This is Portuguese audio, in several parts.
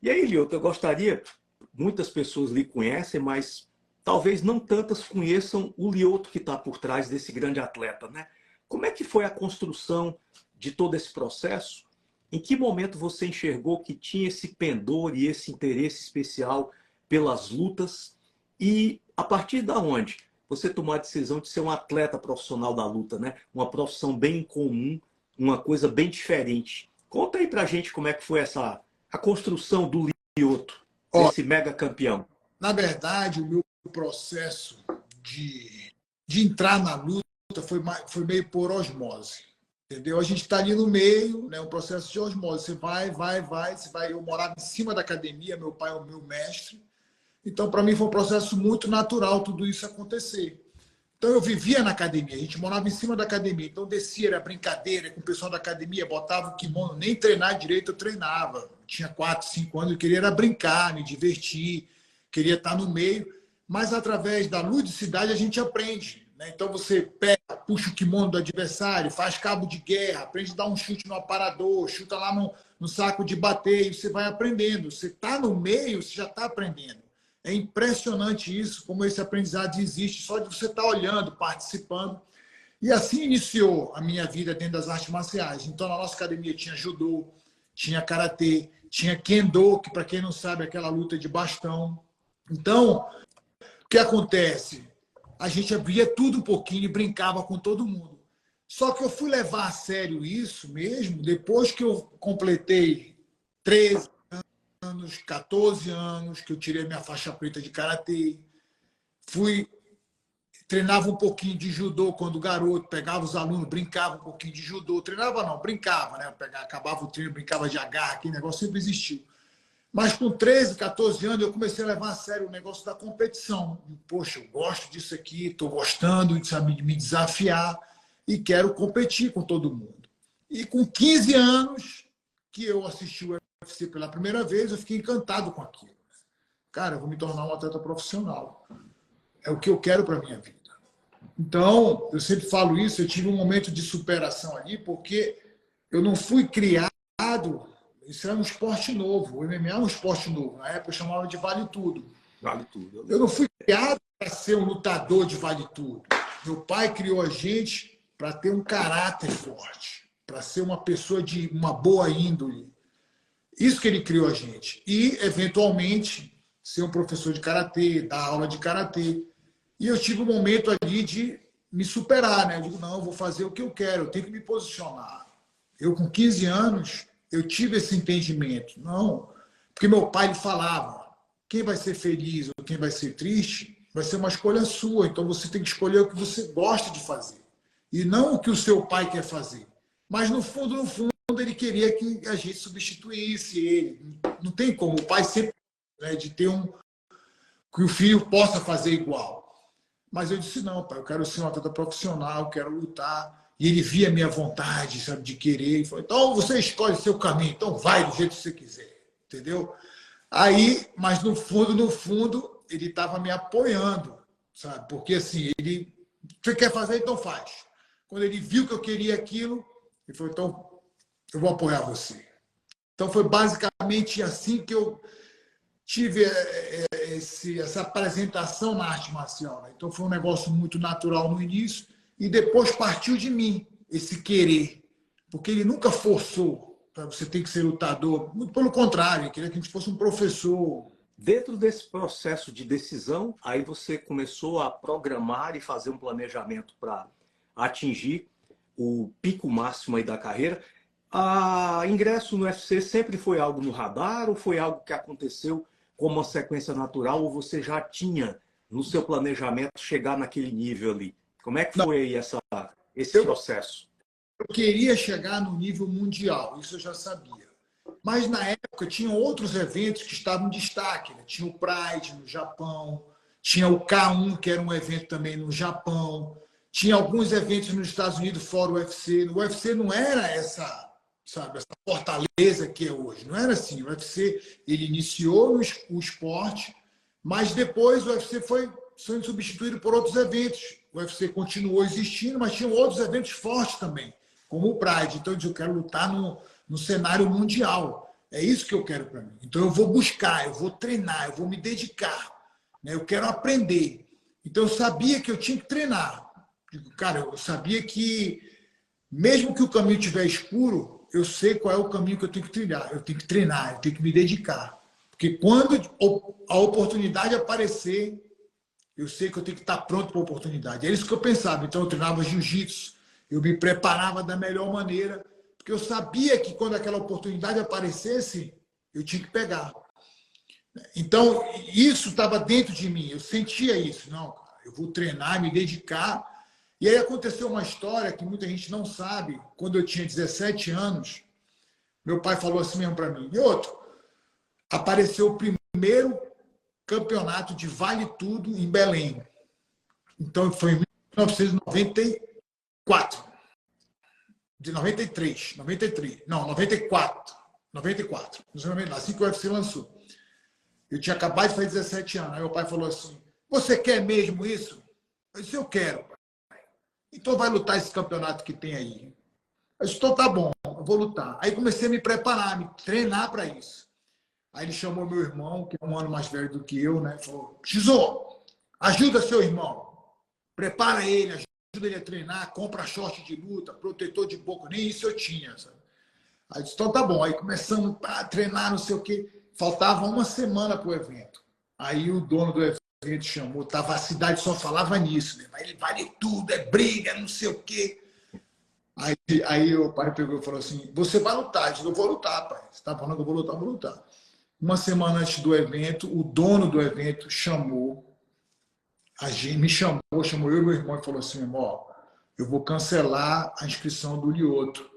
E aí, Lioto, eu gostaria, muitas pessoas lhe conhecem, mas talvez não tantas conheçam o Lioto que está por trás desse grande atleta, né? Como é que foi a construção de todo esse processo? Em que momento você enxergou que tinha esse pendor e esse interesse especial pelas lutas? E a partir da onde você tomou a decisão de ser um atleta profissional da luta, né? Uma profissão bem incomum, uma coisa bem diferente. Conta aí pra gente como é que foi a construção do Lioto, Ó, desse mega campeão. na verdade, o meu processo de entrar na luta foi meio por osmose. Entendeu? A gente está ali no meio, né, um processo de osmose. Você vai, você vai. Eu morava em cima da academia, meu pai é o meu mestre. Então, para mim, foi um processo muito natural tudo isso acontecer. Então, eu vivia na academia, a gente morava em cima da academia. Então, descia, era brincadeira com o pessoal da academia, botava o kimono, nem treinar direito eu treinava. Tinha 4, 5 anos, eu queria era brincar, me divertir, queria estar no meio. Mas, através da ludicidade, a gente aprende. Né? Então, você pega, puxa o kimono do adversário, faz cabo de guerra, aprende a dar um chute no aparador, chuta lá no saco de bater, e você vai aprendendo. Você está no meio, você já está aprendendo. É impressionante isso, como esse aprendizado existe, só de você estar olhando, participando. E assim iniciou a minha vida dentro das artes marciais. Então, na nossa academia tinha judô, tinha karatê, tinha kendo, que para quem não sabe é aquela luta de bastão. Então, o que acontece? A gente via tudo um pouquinho e brincava com todo mundo. Só que eu fui levar a sério isso mesmo depois que eu completei 13 anos, 14 anos, que eu tirei minha faixa preta de karatê. Treinava um pouquinho de judô quando garoto, pegava os alunos, brincava um pouquinho de judô. Treinava não, brincava, né? Acabava o treino, brincava de agarra, aquele negócio sempre existiu. Mas com 13, 14 anos, eu comecei a levar a sério o negócio da competição. Poxa, eu gosto disso aqui, estou gostando de me desafiar e quero competir com todo mundo. E com 15 anos que eu assisti o UFC pela primeira vez, eu fiquei encantado com aquilo. Cara, eu vou me tornar um atleta profissional. É o que eu quero para a minha vida. Então, eu sempre falo isso, eu tive um momento de superação ali, porque eu não fui criado. Isso era um esporte novo. O MMA é um esporte novo. Na época eu chamava de vale tudo. Vale tudo. Eu não fui criado para ser um lutador de vale tudo. Meu pai criou a gente para ter um caráter forte, para ser uma pessoa de uma boa índole. Isso que ele criou a gente. E, eventualmente, ser um professor de karatê, dar aula de karatê. E eu tive um momento ali de me superar, né? Eu digo, não, eu vou fazer o que eu quero, eu tenho que me posicionar. Eu, com 15 anos, eu tive esse entendimento. Não, porque meu pai ele falava, quem vai ser feliz ou quem vai ser triste vai ser uma escolha sua. Então, você tem que escolher o que você gosta de fazer. E não o que o seu pai quer fazer. Mas, no fundo, ele queria que a gente substituísse ele. Não tem como. O pai sempre, né, de ter que o filho possa fazer igual. Mas eu disse, não, pai, eu quero ser um atleta profissional, quero lutar. E ele via a minha vontade, sabe, de querer. E falou, então você escolhe o seu caminho, então vai do jeito que você quiser. Entendeu? Aí, mas no fundo, ele estava me apoiando, sabe? Porque assim, você quer fazer, então faz. Quando ele viu que eu queria aquilo, ele falou, então eu vou apoiar você. Então foi basicamente assim que eu tive essa apresentação na arte marcial. Né? Então foi um negócio muito natural no início e depois partiu de mim esse querer, porque ele nunca forçou para você ter que ser lutador. Muito pelo contrário, ele queria que a gente fosse um professor. Dentro desse processo de decisão, aí você começou a programar e fazer um planejamento para atingir o pico máximo aí da carreira. A ingresso no UFC sempre foi algo no radar ou foi algo que aconteceu como uma sequência natural ou você já tinha no seu planejamento chegar naquele nível ali? Como é que Não, foi aí esse eu, processo? eu queria chegar no nível mundial, isso eu já sabia. Mas na época tinham outros eventos que estavam em destaque. Né? Tinha o Pride no Japão, tinha o K1, que era um evento também no Japão, tinha alguns eventos nos Estados Unidos fora o UFC. O UFC não era sabe, essa fortaleza que é hoje. Não era assim. O UFC ele iniciou o esporte, mas depois o UFC foi sendo substituído por outros eventos. O UFC continuou existindo, mas tinham outros eventos fortes também, como o Pride. Então eu quero lutar no cenário mundial. É isso que eu quero para mim. Então eu vou buscar, eu vou treinar, eu vou me dedicar, né? Eu quero aprender. Então eu sabia que eu tinha que treinar. Cara, eu sabia que mesmo que o caminho estiver escuro, eu sei qual é o caminho que eu tenho que trilhar. Eu tenho que treinar, eu tenho que me dedicar. Porque quando a oportunidade aparecer, eu sei que eu tenho que estar pronto para a oportunidade. É isso que eu pensava. Então, eu treinava jiu-jitsu, eu me preparava da melhor maneira, porque eu sabia que quando aquela oportunidade aparecesse, eu tinha que pegar. Então, isso estava dentro de mim, eu sentia isso. Não, cara, eu vou treinar, me dedicar. E aí aconteceu uma história que muita gente não sabe. Quando eu tinha 17 anos, meu pai falou assim mesmo para mim. E outro, apareceu o primeiro campeonato de Vale Tudo em Belém. Então, foi em 1994. De 93. Não, 94. 94. Assim que o UFC lançou. Eu tinha acabado de fazer 17 anos. Aí meu pai falou assim, você quer mesmo isso? Eu disse, eu quero. Então vai lutar esse campeonato que tem aí. Eu disse, então tá bom, eu vou lutar. Aí comecei a me preparar, me treinar para isso. Aí ele chamou meu irmão, que é um ano mais velho do que eu, né? Falou, Xizô, ajuda seu irmão. Prepara ele, ajuda ele a treinar, compra short de luta, protetor de boca, nem isso eu tinha. Sabe? Aí eu disse, então tá bom. Aí começamos a treinar, não sei o quê. Faltava uma semana para o evento. Aí o dono do evento chamou, tava, a cidade só falava nisso, né? Mas ele vale tudo, é briga, não sei o quê. Aí o pai pegou e falou assim, você vai lutar. Eu disse, eu vou lutar, pai. Você está falando que eu vou lutar, eu vou lutar. Uma semana antes do evento, o dono do evento chamou, me chamou eu e meu irmão e falou assim, irmão, eu vou cancelar a inscrição do Lyoto.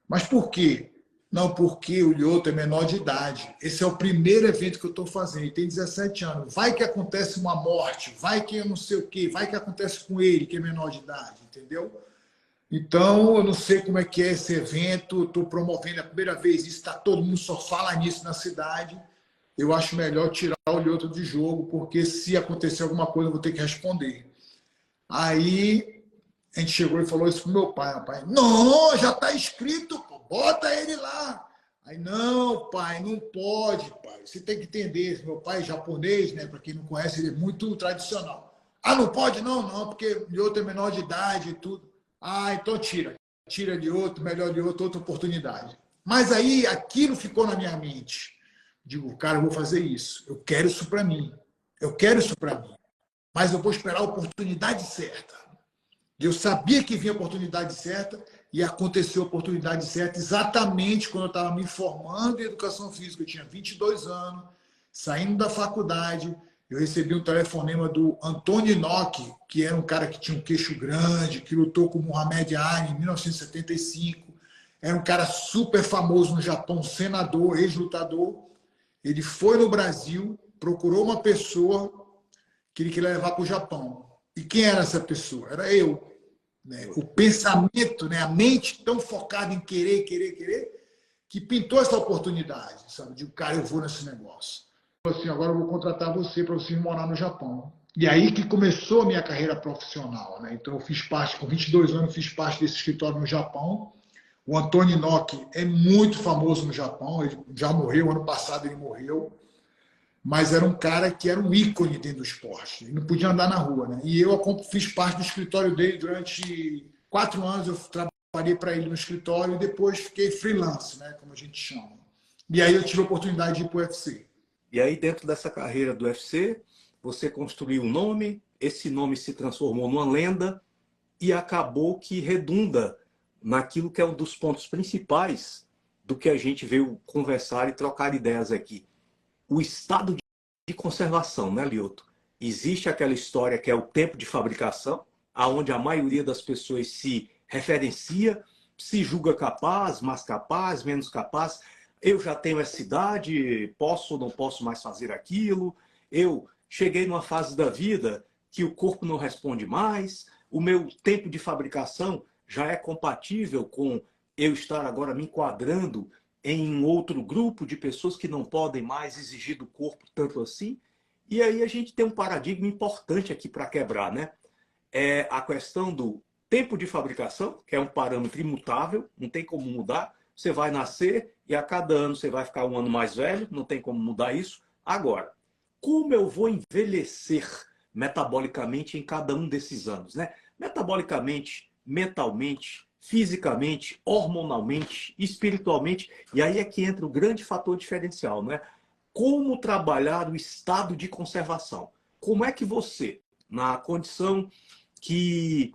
Mas por quê? Não, porque o Lyoto é menor de idade. Esse é o primeiro evento que eu estou fazendo. Ele tem 17 anos. Vai que acontece uma morte, vai que eu não sei o quê, vai que acontece com ele, que é menor de idade, entendeu? Então, eu não sei como é que é esse evento, estou promovendo a primeira vez isso, tá, todo mundo só fala nisso na cidade. Eu acho melhor tirar o Lyoto de jogo, porque se acontecer alguma coisa, eu vou ter que responder. Aí a gente chegou e falou isso pro meu pai. O pai, não, já está escrito, pô, bota ele lá. Aí, não, pai, não pode, pai. Você tem que entender. Meu pai é japonês, né? Para quem não conhece, ele é muito tradicional. Ah, não pode? Não, não, porque Lyoto é menor de idade e tudo. Ah, então tira. Tira Lyoto, melhor Lyoto, outra oportunidade. Mas aí aquilo ficou na minha mente. Digo, cara, eu vou fazer isso. Eu quero isso para mim. Eu quero isso para mim. Mas eu vou esperar a oportunidade certa. Eu sabia que vinha a oportunidade certa e aconteceu a oportunidade certa exatamente quando eu estava me formando em educação física. Eu tinha 22 anos, saindo da faculdade. Eu recebi um telefonema do Antônio Inoki, que era um cara que tinha um queixo grande, que lutou com o Muhammad Ali em 1975. Era um cara super famoso no Japão, senador, ex-lutador. Ele foi no Brasil, procurou uma pessoa que ele queria levar para o Japão. E quem era essa pessoa? Era eu. Né? O pensamento, né? A mente tão focada em querer, que pintou essa oportunidade. Sabe? De cara, eu vou nesse negócio. Assim, agora eu vou contratar você para você morar no Japão. E aí que começou a minha carreira profissional. Né? Então, eu fiz parte, com 22 anos, fiz parte desse escritório no Japão. O Antônio Inoki é muito famoso no Japão. Ele já morreu, ano passado ele morreu. Mas era um cara que era um ícone dentro do esporte. Ele não podia andar na rua. Né? E eu fiz parte do escritório dele durante 4 anos. Eu trabalhei para ele no escritório e depois fiquei freelance, né? Como a gente chama. E aí eu tive a oportunidade de ir para o UFC. E aí, dentro dessa carreira do UFC, você construiu um nome, esse nome se transformou numa lenda e acabou que redunda naquilo que é um dos pontos principais do que a gente veio conversar e trocar ideias aqui. O estado de conservação, né, Lyoto? Existe aquela história que é o tempo de fabricação, aonde a maioria das pessoas se referencia, se julga capaz, mais capaz, menos capaz. Eu já tenho essa idade, posso ou não posso mais fazer aquilo. Eu cheguei numa fase da vida que o corpo não responde mais, o meu tempo de fabricação já é compatível com eu estar agora me enquadrando em um outro grupo de pessoas que não podem mais exigir do corpo tanto assim. E aí a gente tem um paradigma importante aqui para quebrar, né? É a questão do tempo de fabricação, que é um parâmetro imutável, não tem como mudar. você vai nascer e a cada ano você vai ficar um ano mais velho, não tem como mudar isso. Agora, como eu vou envelhecer metabolicamente em cada um desses anos, né? Metabolicamente, mentalmente, fisicamente, hormonalmente, espiritualmente, e aí é que entra o grande fator diferencial, né? Como trabalhar o estado de conservação? Como é que você, na condição que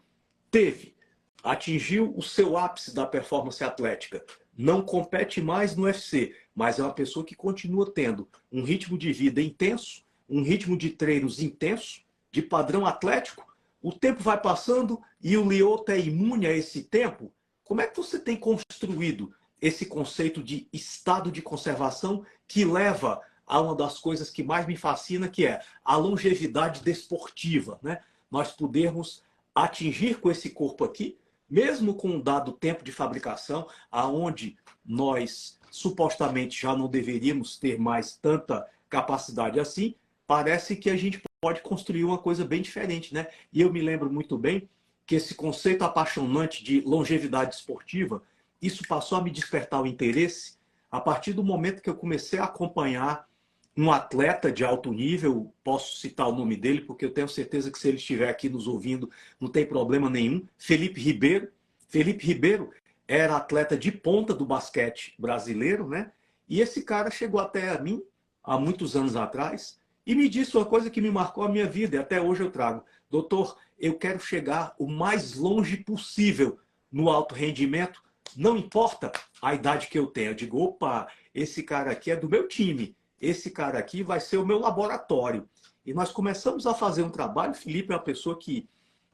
teve, atingiu o seu ápice da performance atlética, não compete mais no UFC, mas é uma pessoa que continua tendo um ritmo de vida intenso, um ritmo de treinos intenso, de padrão atlético, o tempo vai passando e o Lyoto é imune a esse tempo? Como é que você tem construído esse conceito de estado de conservação que leva a uma das coisas que mais me fascina, que é a longevidade desportiva, né? Nós podermos atingir com esse corpo aqui, mesmo com um dado tempo de fabricação, aonde nós supostamente já não deveríamos ter mais tanta capacidade assim, parece que a gente pode construir uma coisa bem diferente, né? E eu me lembro muito bem que esse conceito apaixonante de longevidade esportiva, isso passou a me despertar o interesse a partir do momento que eu comecei a acompanhar um atleta de alto nível, posso citar o nome dele, porque eu tenho certeza que se ele estiver aqui nos ouvindo, não tem problema nenhum, Felipe Ribeiro. Felipe Ribeiro era atleta de ponta do basquete brasileiro, né? E esse cara chegou até a mim, há muitos anos atrás, e me disse uma coisa que me marcou a minha vida, e até hoje eu trago. Doutor, eu quero chegar o mais longe possível no alto rendimento, não importa a idade que eu tenho. Eu digo, opa, esse cara aqui é do meu time. Esse cara aqui vai ser o meu laboratório. E nós começamos a fazer um trabalho. Felipe é uma pessoa que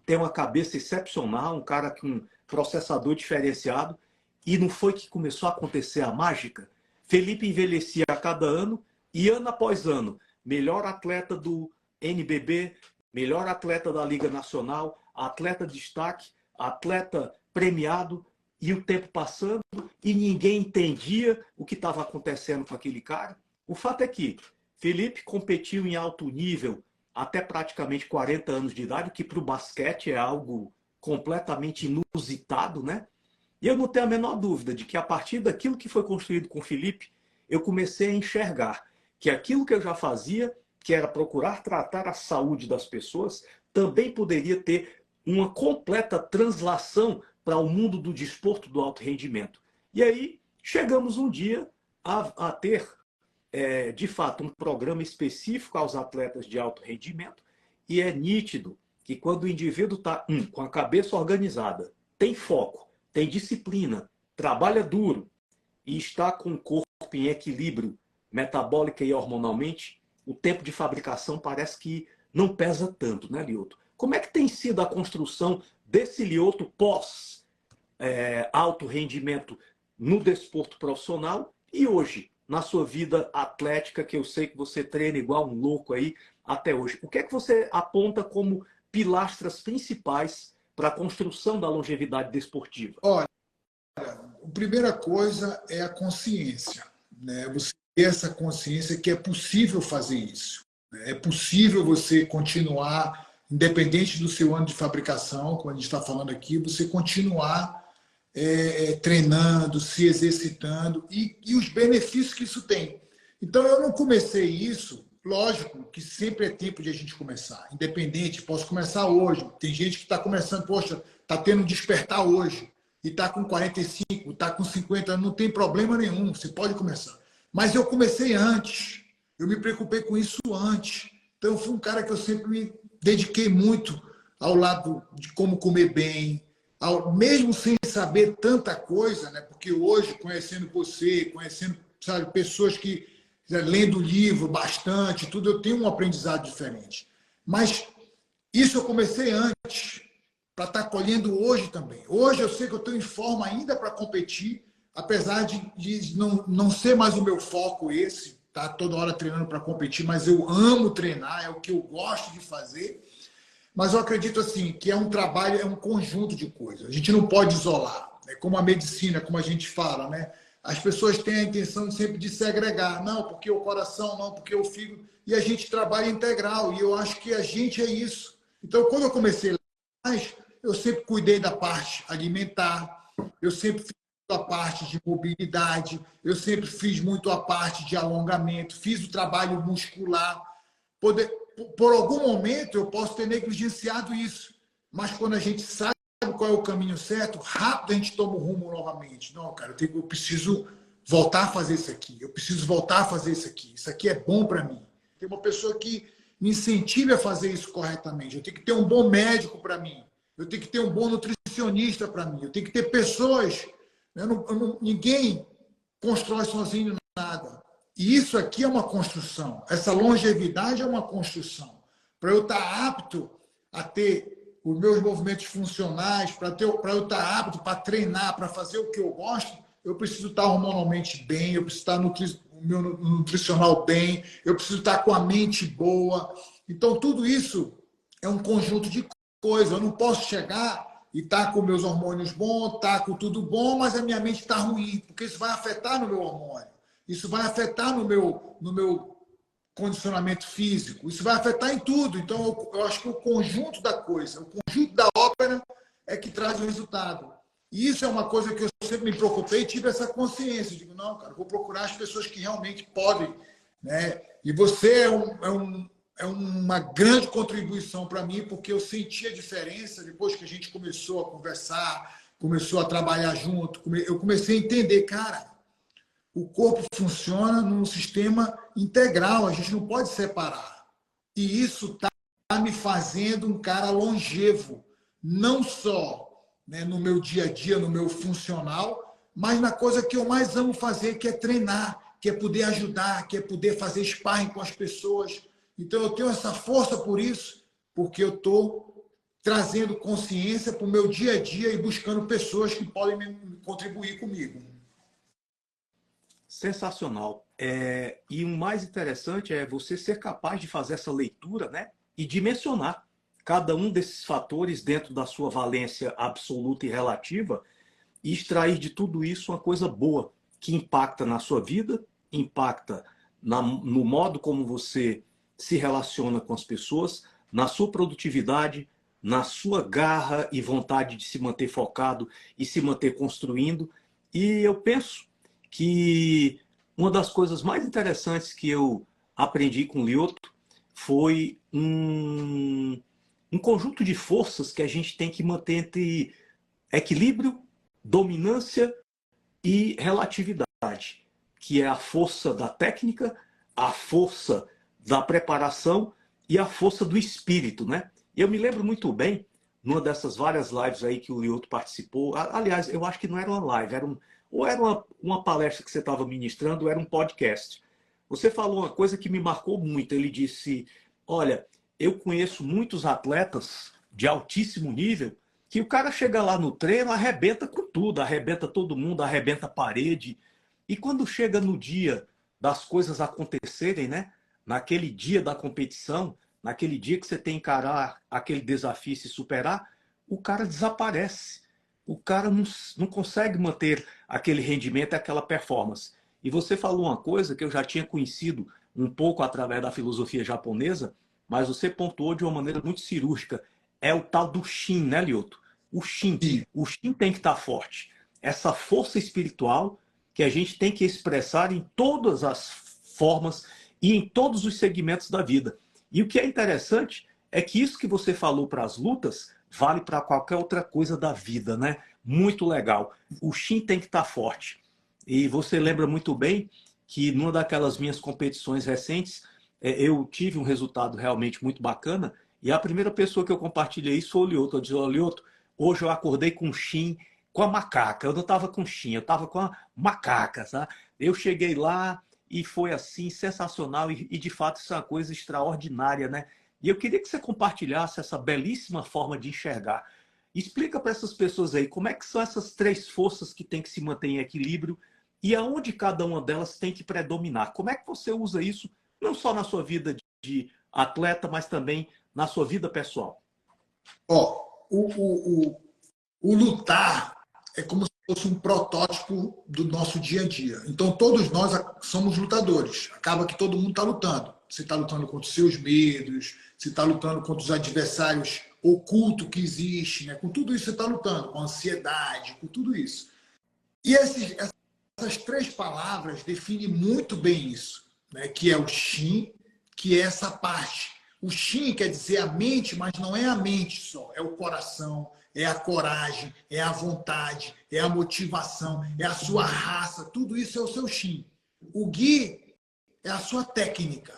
tem uma cabeça excepcional, um cara com um processador diferenciado. E não foi que começou a acontecer a mágica? Felipe envelhecia a cada ano e ano após ano, melhor atleta do NBB, melhor atleta da Liga Nacional, atleta de destaque, atleta premiado, e o tempo passando e ninguém entendia o que estava acontecendo com aquele cara. O fato é que Felipe competiu em alto nível até praticamente 40 anos de idade, o que para o basquete é algo completamente inusitado, né? E eu não tenho a menor dúvida de que a partir daquilo que foi construído com o Felipe, eu comecei a enxergar que aquilo que eu já fazia, que era procurar tratar a saúde das pessoas, também poderia ter uma completa translação para o mundo do desporto do alto rendimento. E aí chegamos um dia a ter de fato, um programa específico aos atletas de alto rendimento, e é nítido que quando o indivíduo está, com a cabeça organizada, tem foco, tem disciplina, trabalha duro e está com o corpo em equilíbrio metabólica e hormonalmente, o tempo de fabricação parece que não pesa tanto, né, Lyoto? Como é que tem sido a construção desse Lyoto pós alto rendimento no desporto profissional e hoje, na sua vida atlética, que eu sei que você treina igual um louco aí até hoje? O que é que você aponta como pilastras principais para a construção da longevidade desportiva? Olha, a primeira coisa é a consciência, né? Você ter essa consciência que é possível fazer isso. É possível você continuar, independente do seu ano de fabricação, como a gente está falando aqui, você continuar treinando, se exercitando e os benefícios que isso tem. Então, eu não comecei isso, lógico que sempre é tempo de a gente começar, independente, posso começar hoje. Tem gente que está começando, poxa, está tendo um despertar hoje, e está com 45, está com 50 anos, não tem problema nenhum, você pode começar. Mas eu comecei antes, eu me preocupei com isso antes. Então, eu fui um cara que eu sempre me dediquei muito ao lado de como comer bem, mesmo sem saber tanta coisa, né? Porque hoje, conhecendo você, conhecendo, sabe, pessoas que lendo livro bastante, tudo, eu tenho um aprendizado diferente. Mas isso eu comecei antes, para estar colhendo hoje também. Hoje eu sei que eu estou em forma ainda para competir, apesar de não ser mais o meu foco esse, tá toda hora treinando para competir, mas eu amo treinar, é o que eu gosto de fazer. Mas eu acredito assim que é um trabalho, é um conjunto de coisas. A gente não pode isolar. É como a medicina, como a gente fala, né? As pessoas têm a intenção sempre de segregar. Não, porque o coração, não, porque o fígado. E a gente trabalha integral. E eu acho que a gente é isso. Então, quando eu comecei lá, eu sempre cuidei da parte alimentar. Eu sempre fiz a parte de mobilidade, eu sempre fiz muito a parte de alongamento, fiz o trabalho muscular. Por algum momento eu posso ter negligenciado isso, mas quando a gente sabe qual é o caminho certo, rápido a gente toma o rumo novamente. Não, cara, eu preciso voltar a fazer isso aqui, eu preciso voltar a fazer isso aqui é bom para mim. Tem uma pessoa que me incentive a fazer isso corretamente, eu tenho que ter um bom médico para mim, eu tenho que ter um bom nutricionista para mim, eu tenho que ter pessoas, ninguém constrói sozinho nada. E isso aqui é uma construção, essa longevidade é uma construção. Para eu estar apto a ter os meus movimentos funcionais, para eu estar apto para treinar, para fazer o que eu gosto, eu preciso estar hormonalmente bem, eu preciso estar meu nutricional bem, eu preciso estar com a mente boa. Então, tudo isso é um conjunto de coisas. Eu não posso chegar e estar com meus hormônios bons, estar com tudo bom, mas a minha mente está ruim, porque isso vai afetar no meu hormônio, isso vai afetar no meu condicionamento físico, isso vai afetar em tudo. Então, eu acho que o conjunto da coisa, o conjunto da ópera é que traz o resultado. E isso é uma coisa que eu sempre me preocupei e tive essa consciência. Digo, não, cara, vou procurar as pessoas que realmente podem. Né? E você é uma grande contribuição para mim, porque eu senti a diferença depois que a gente começou a conversar, começou a trabalhar junto. Eu comecei a entender, cara, o corpo funciona num sistema integral, a gente não pode separar. E isso está me fazendo um cara longevo, não só, né, no meu dia a dia, no meu funcional, mas na coisa que eu mais amo fazer, que é treinar, que é poder ajudar, que é poder fazer sparring com as pessoas. Então eu tenho essa força por isso, porque eu estou trazendo consciência para o meu dia a dia e buscando pessoas que podem contribuir comigo. Sensacional. E o mais interessante é você ser capaz de fazer essa leitura, né, e dimensionar cada um desses fatores dentro da sua valência absoluta e relativa e extrair de tudo isso uma coisa boa que impacta na sua vida, impacta no modo como você se relaciona com as pessoas, na sua produtividade, na sua garra e vontade de se manter focado e se manter construindo. E eu penso que uma das coisas mais interessantes que eu aprendi com o Lyoto foi um conjunto de forças que a gente tem que manter entre equilíbrio, dominância e relatividade, que é a força da técnica, a força da preparação e a força do espírito, né? E eu me lembro muito bem, numa dessas várias lives aí que o Lyoto participou, aliás, eu acho que não era uma live, ou era uma palestra que você estava ministrando, ou era um podcast. Você falou uma coisa que me marcou muito. Ele disse, olha, eu conheço muitos atletas de altíssimo nível que o cara chega lá no treino, arrebenta com tudo, arrebenta todo mundo, arrebenta a parede. E quando chega no dia das coisas acontecerem, né? Naquele dia da competição, naquele dia que você tem que encarar aquele desafio e se superar, o cara desaparece. O cara não consegue manter aquele rendimento, aquela performance. E você falou uma coisa que eu já tinha conhecido um pouco através da filosofia japonesa, mas você pontuou de uma maneira muito cirúrgica. É o tal do Shin, né, Lyoto? O Shin. O Shin tem que estar forte. Essa força espiritual que a gente tem que expressar em todas as formas e em todos os segmentos da vida. E o que é interessante é que isso que você falou para as lutas vale para qualquer outra coisa da vida, né? Muito legal. O Shin tem que estar forte. E você lembra muito bem que numa daquelas minhas competições recentes, eu tive um resultado realmente muito bacana, e a primeira pessoa que eu compartilhei isso foi o Lyoto. Eu disse, oh, Lyoto, hoje eu acordei com o Shin, com a macaca. Eu não estava com o Shin, eu estava com a macaca, sabe? Eu cheguei lá e foi assim, sensacional, e de fato isso é uma coisa extraordinária, né? E eu queria que você compartilhasse essa belíssima forma de enxergar. Explica para essas pessoas aí como é que são essas três forças que tem que se manter em equilíbrio e aonde cada uma delas tem que predominar. Como é que você usa isso, não só na sua vida de atleta, mas também na sua vida pessoal? Ó, o lutar é como se fosse um protótipo do nosso dia a dia. Então, todos nós somos lutadores. Acaba que todo mundo está lutando. Você está lutando contra os seus medos, você está lutando contra os adversários ocultos que existem, né? Com tudo isso você está lutando, com a ansiedade, com tudo isso. E essas três palavras definem muito bem isso, né? Que é o Shin, que é essa parte. O Shin quer dizer a mente, mas não é a mente só, é o coração, é a coragem, é a vontade, é a motivação, é a sua raça, tudo isso é o seu Shin. O Gi é a sua técnica.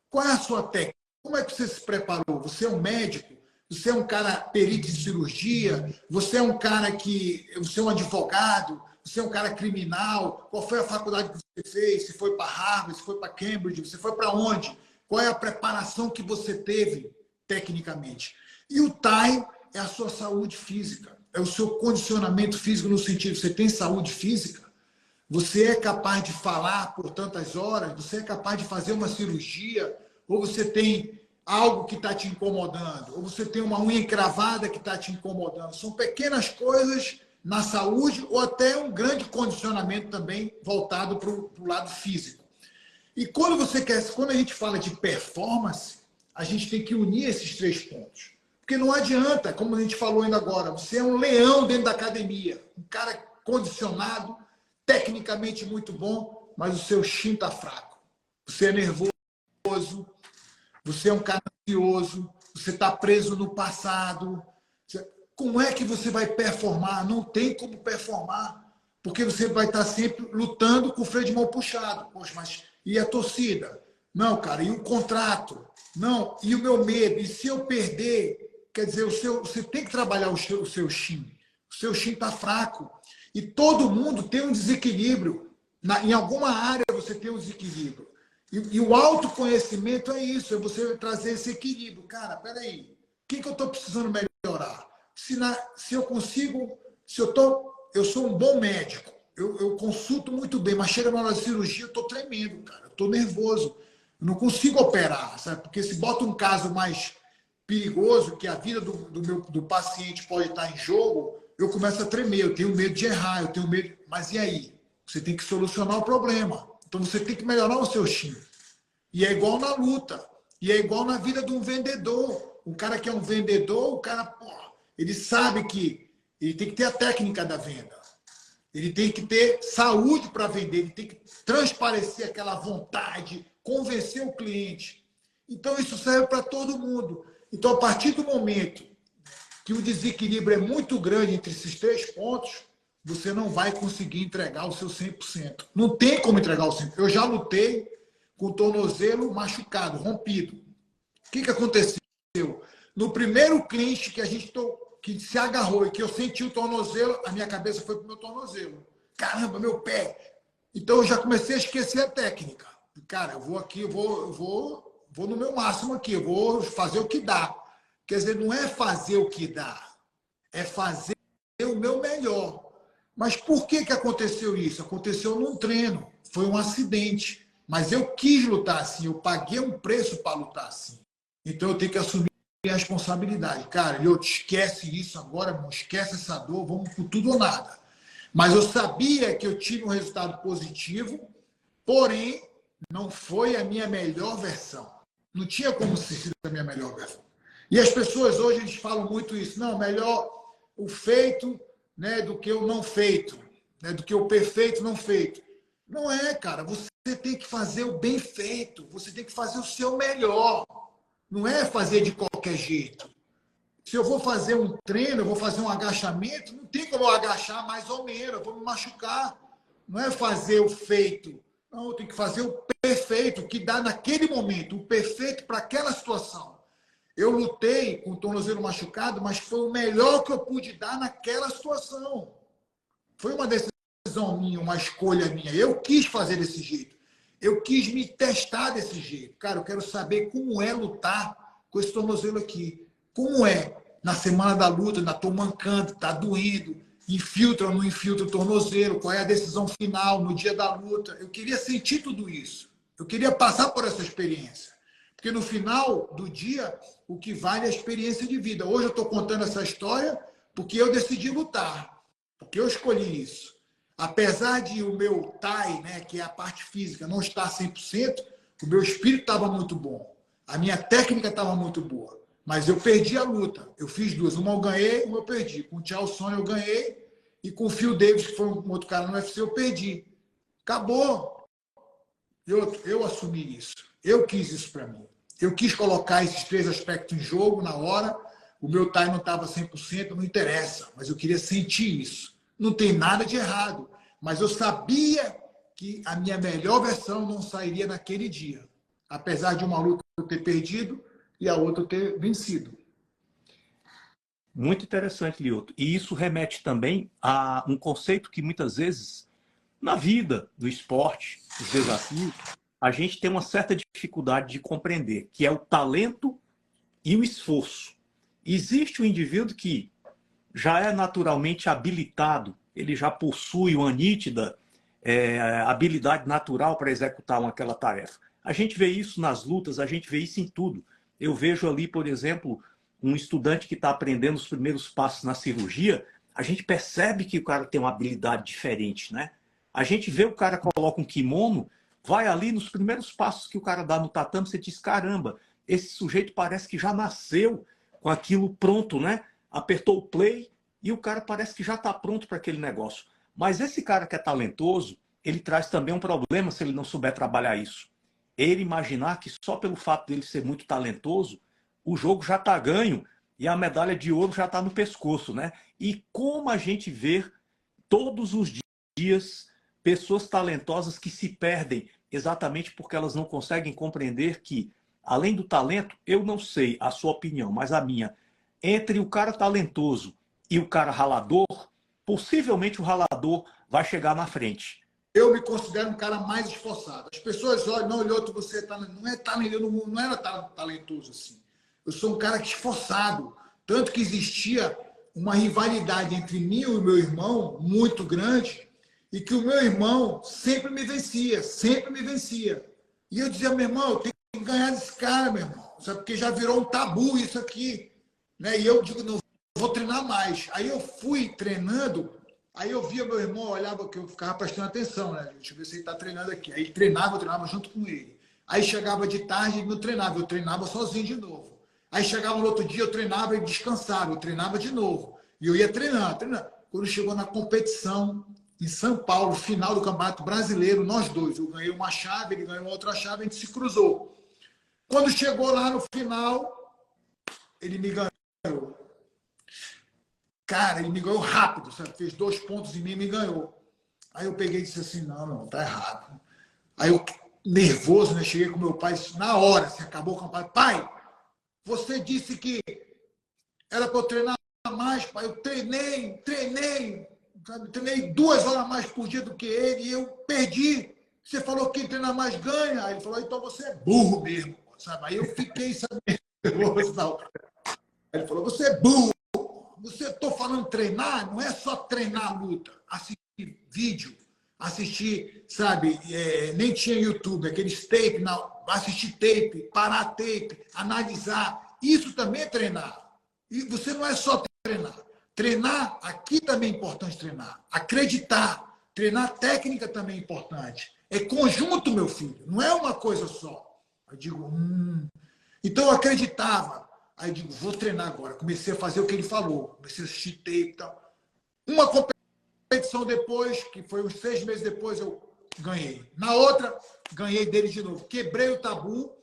Qual é a sua técnica? Como é que você se preparou? Você é um médico? Você é um cara perito em cirurgia? Você é um cara que... Você é um advogado? Você é um cara criminal? Qual foi a faculdade que você fez? Se foi para Harvard? Se foi para Cambridge? Você foi para onde? Qual é a preparação que você teve tecnicamente? E o Tai é a sua saúde física. É o seu condicionamento físico no sentido, você tem saúde física? Você é capaz de falar por tantas horas? Você é capaz de fazer uma cirurgia? Ou você tem algo que está te incomodando? Ou você tem uma unha encravada que está te incomodando? São pequenas coisas na saúde ou até um grande condicionamento também voltado para o lado físico. E quando a gente fala de performance, a gente tem que unir esses três pontos. Porque não adianta, como a gente falou ainda agora, você é um leão dentro da academia, um cara condicionado, tecnicamente muito bom, mas o seu Shin está fraco. Você é nervoso, você é um cara ansioso, você está preso no passado. Como é que você vai performar? Não tem como performar, porque você vai estar sempre lutando com o freio de mão puxado. Poxa, mas e a torcida? Não, cara, e o contrato? Não, e o meu medo? E se eu perder? Quer dizer, você tem que trabalhar o seu Shin. O seu Shin está fraco. E todo mundo tem um desequilíbrio. Em alguma área você tem um desequilíbrio. E o autoconhecimento é isso, é você trazer esse equilíbrio. Cara, peraí, o que eu estou precisando melhorar? Se eu consigo, eu sou um bom médico, eu consulto muito bem, mas chega na hora da cirurgia, eu estou tremendo, cara, eu estou nervoso. Eu não consigo operar, sabe? Porque se bota um caso mais perigoso, que a vida do paciente pode estar em jogo, eu começo a tremer, eu tenho medo de errar, eu tenho medo. Mas e aí? Você tem que solucionar o problema. Então você tem que melhorar o seu Shin. E é igual na luta. E é igual na vida de um vendedor. Um cara que é um vendedor, o cara, ele sabe que ele tem que ter a técnica da venda. Ele tem que ter saúde para vender, ele tem que transparecer aquela vontade, convencer o cliente. Então isso serve para todo mundo. Então, a partir do momento que o desequilíbrio é muito grande entre esses três pontos, você não vai conseguir entregar o seu 100%. Não tem como entregar o 100%. Eu já lutei com o tornozelo machucado, rompido. O que aconteceu? No primeiro clinch que se agarrou e que eu senti o tornozelo, a minha cabeça foi para o meu tornozelo. Caramba, meu pé! Então, eu já comecei a esquecer a técnica. Cara, eu vou aqui, eu vou no meu máximo aqui, eu vou fazer o que dá. Quer dizer, não é fazer o que dá, é fazer o meu melhor. Mas por que aconteceu isso? Aconteceu num treino, foi um acidente. Mas eu quis lutar assim, eu paguei um preço para lutar assim. Então eu tenho que assumir a responsabilidade. Cara, eu esquece isso agora, não esquece essa dor, vamos por tudo ou nada. Mas eu sabia que eu tive um resultado positivo, porém, não foi a minha melhor versão. Não tinha como ser a minha melhor versão. E as pessoas hoje eles falam muito isso. Não, melhor o feito, né, do que o não feito, né, do que o perfeito não feito. Não é, cara. Você tem que fazer o bem feito. Você tem que fazer o seu melhor. Não é fazer de qualquer jeito. Se eu vou fazer um treino, eu vou fazer um agachamento, não tem como eu agachar mais ou menos, eu vou me machucar. Não é fazer o feito. Não, eu tenho que fazer o perfeito, que dá naquele momento, o perfeito para aquela situação. Eu lutei com o tornozelo machucado, mas foi o melhor que eu pude dar naquela situação. Foi uma decisão minha, uma escolha minha. Eu quis fazer desse jeito. Eu quis me testar desse jeito. Cara, eu quero saber como é lutar com esse tornozelo aqui. Como é? Na semana da luta, ainda estou mancando, está doendo. Infiltra ou não infiltra o tornozelo, qual é a decisão final no dia da luta. Eu queria sentir tudo isso. Eu queria passar por essa experiência. Porque no final do dia, o que vale é a experiência de vida. Hoje eu estou contando essa história porque eu decidi lutar. Porque eu escolhi isso. Apesar de o meu Tai, né, que é a parte física, não estar 100%, o meu espírito estava muito bom. A minha técnica estava muito boa. Mas eu perdi a luta. Eu fiz duas. Uma eu ganhei, uma eu perdi. Com o Tchau Sônia eu ganhei e com o Phil Davis, que foi um outro cara no UFC, eu perdi. Acabou. Eu assumi isso. Eu quis isso para mim. Eu quis colocar esses 3 aspectos em jogo na hora. O meu time não estava 100%, não interessa, mas eu queria sentir isso. Não tem nada de errado, mas eu sabia que a minha melhor versão não sairia naquele dia. Apesar de uma luta eu ter perdido e a outra eu ter vencido. Muito interessante, Lioto. E isso remete também a um conceito que muitas vezes, na vida, no esporte, nos desafios, a gente tem uma certa dificuldade de compreender, que é o talento e o esforço. Existe um indivíduo que já é naturalmente habilitado, ele já possui uma nítida habilidade natural para executar aquela tarefa. A gente vê isso nas lutas, a gente vê isso em tudo. Eu vejo ali, por exemplo, um estudante que está aprendendo os primeiros passos na cirurgia, a gente percebe que o cara tem uma habilidade diferente, né? A gente vê o cara coloca um kimono, vai ali nos primeiros passos que o cara dá no tatame, você diz, caramba, esse sujeito parece que já nasceu com aquilo pronto, né? Apertou o play e o cara parece que já está pronto para aquele negócio. Mas esse cara que é talentoso, ele traz também um problema se ele não souber trabalhar isso. Ele imaginar que só pelo fato dele ser muito talentoso, o jogo já está ganho e a medalha de ouro já está no pescoço, né? E como a gente vê todos os dias pessoas talentosas que se perdem exatamente porque elas não conseguem compreender que, além do talento, eu não sei a sua opinião, mas a minha, entre o cara talentoso e o cara ralador, possivelmente o ralador vai chegar na frente. Eu me considero um cara mais esforçado. As pessoas olham, não, Lioto, você não é talentoso, não era talentoso assim. Eu sou um cara esforçado. Tanto que existia uma rivalidade entre mim e o meu irmão muito grande, e que o meu irmão sempre me vencia, sempre me vencia. E eu dizia, meu irmão, eu tenho que ganhar desse cara, meu irmão, sabe? Porque já virou um tabu isso aqui. Né? E eu digo, não, vou treinar mais. Aí eu fui treinando, aí eu via meu irmão, olhava que eu ficava prestando atenção, né? Deixa eu ver se ele está treinando aqui. Aí ele treinava, eu treinava junto com ele. Aí chegava de tarde, ele não treinava, eu treinava sozinho de novo. Aí chegava no outro dia, eu treinava e descansava, eu treinava de novo. E eu ia treinando, treinando. Quando chegou na competição, em São Paulo, final do Campeonato Brasileiro, nós dois. Eu ganhei uma chave, ele ganhou outra chave, a gente se cruzou. Quando chegou lá no final, ele me ganhou. Cara, ele me ganhou rápido, sabe? Fez 2 pontos em mim e me ganhou. Aí eu peguei e disse assim, não, tá errado. Aí eu, nervoso, né? Cheguei com meu pai, na hora, assim, acabou o campeonato. Pai, você disse que era para eu treinar mais, pai. Eu treinei, sabe? Treinei 2 horas mais por dia do que ele e eu perdi. Você falou que quem treina mais ganha. Aí ele falou, então você é burro mesmo, sabe? Aí eu fiquei, sabe, nervoso, não. Aí ele falou, você é burro. Você estou falando treinar, não é só treinar a luta, assistir vídeo, assistir, sabe, nem tinha YouTube, aqueles tape, assistir tape, parar tape, analisar, isso também é treinar. E você não é só treinar. Treinar, aqui também é importante treinar. Acreditar, treinar técnica também é importante. É conjunto, meu filho, não é uma coisa só. Eu digo, Então eu acreditava. Aí eu digo, vou treinar agora. Comecei a fazer o que ele falou. Comecei a assistir tape e tal. Uma competição depois, que foi uns 6 meses depois, eu ganhei. Na outra, ganhei dele de novo. Quebrei o tabu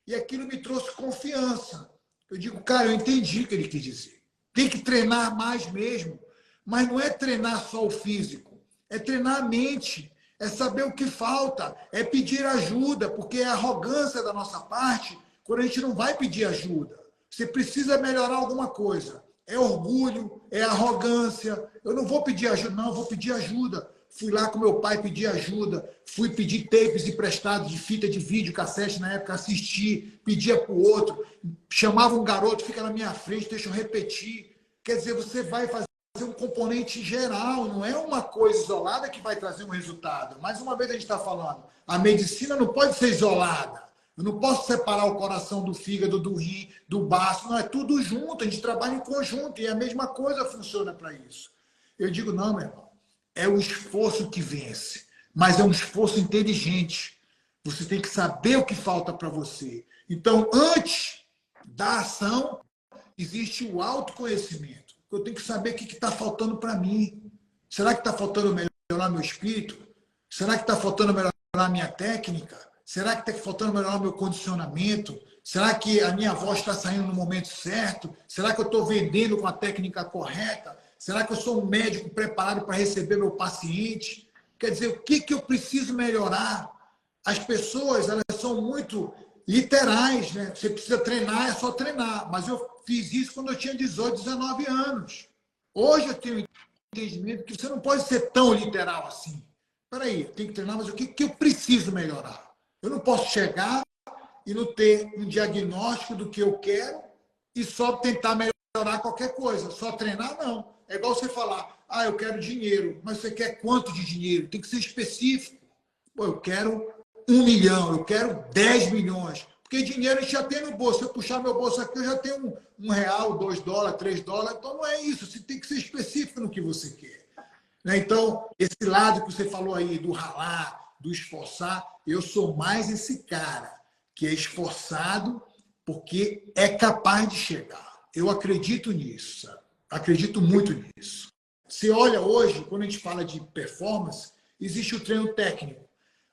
e aquilo me trouxe confiança. Eu digo, cara, eu entendi o que ele quis dizer. Tem que treinar mais mesmo. Mas não é treinar só o físico. É treinar a mente. É saber o que falta. É pedir ajuda, porque é arrogância da nossa parte quando a gente não vai pedir ajuda. Você precisa melhorar alguma coisa. É orgulho, é arrogância. Eu não vou pedir ajuda, não, eu vou pedir ajuda. Fui lá com meu pai pedir ajuda. Fui pedir tapes emprestados de fita de vídeo, cassete na época, assistir, pedia para o outro. Chamava um garoto, fica na minha frente, deixa eu repetir. Quer dizer, você vai fazer um componente geral, não é uma coisa isolada que vai trazer um resultado. Mais uma vez a gente está falando, a medicina não pode ser isolada. Eu não posso separar o coração do fígado, do rim, do baço. Não, é tudo junto. A gente trabalha em conjunto. E a mesma coisa funciona para isso. Eu digo, não, meu irmão. É o esforço que vence. Mas é um esforço inteligente. Você tem que saber o que falta para você. Então, antes da ação, existe o autoconhecimento. Eu tenho que saber o que está faltando para mim. Será que está faltando melhorar meu espírito? Será que está faltando melhorar minha técnica? Será que está faltando melhorar meu condicionamento? Será que a minha voz está saindo no momento certo? Será que eu estou vendendo com a técnica correta? Será que eu sou um médico preparado para receber meu paciente? Quer dizer, o que, que eu preciso melhorar? As pessoas, elas são muito literais, né? Você precisa treinar, é só treinar. Mas eu fiz isso quando eu tinha 18, 19 anos. Hoje eu tenho entendimento que você não pode ser tão literal assim. Espera aí, eu tenho que treinar, mas o que, que eu preciso melhorar? Eu não posso chegar e não ter um diagnóstico do que eu quero e só tentar melhorar qualquer coisa. Só treinar, não. É igual você falar, eu quero dinheiro, mas você quer quanto de dinheiro? Tem que ser específico. Pô, eu quero 1 milhão, eu quero 10 milhões. Porque dinheiro a gente já tem no bolso. Se eu puxar meu bolso aqui, eu já tenho R$ 1, $2, $3. Então não é isso. Você tem que ser específico no que você quer. Então, esse lado que você falou aí, do ralar, do esforçar, eu sou mais esse cara que é esforçado porque é capaz de chegar. Eu acredito nisso, sabe? Acredito muito nisso. Você olha hoje, quando a gente fala de performance, existe o treino técnico,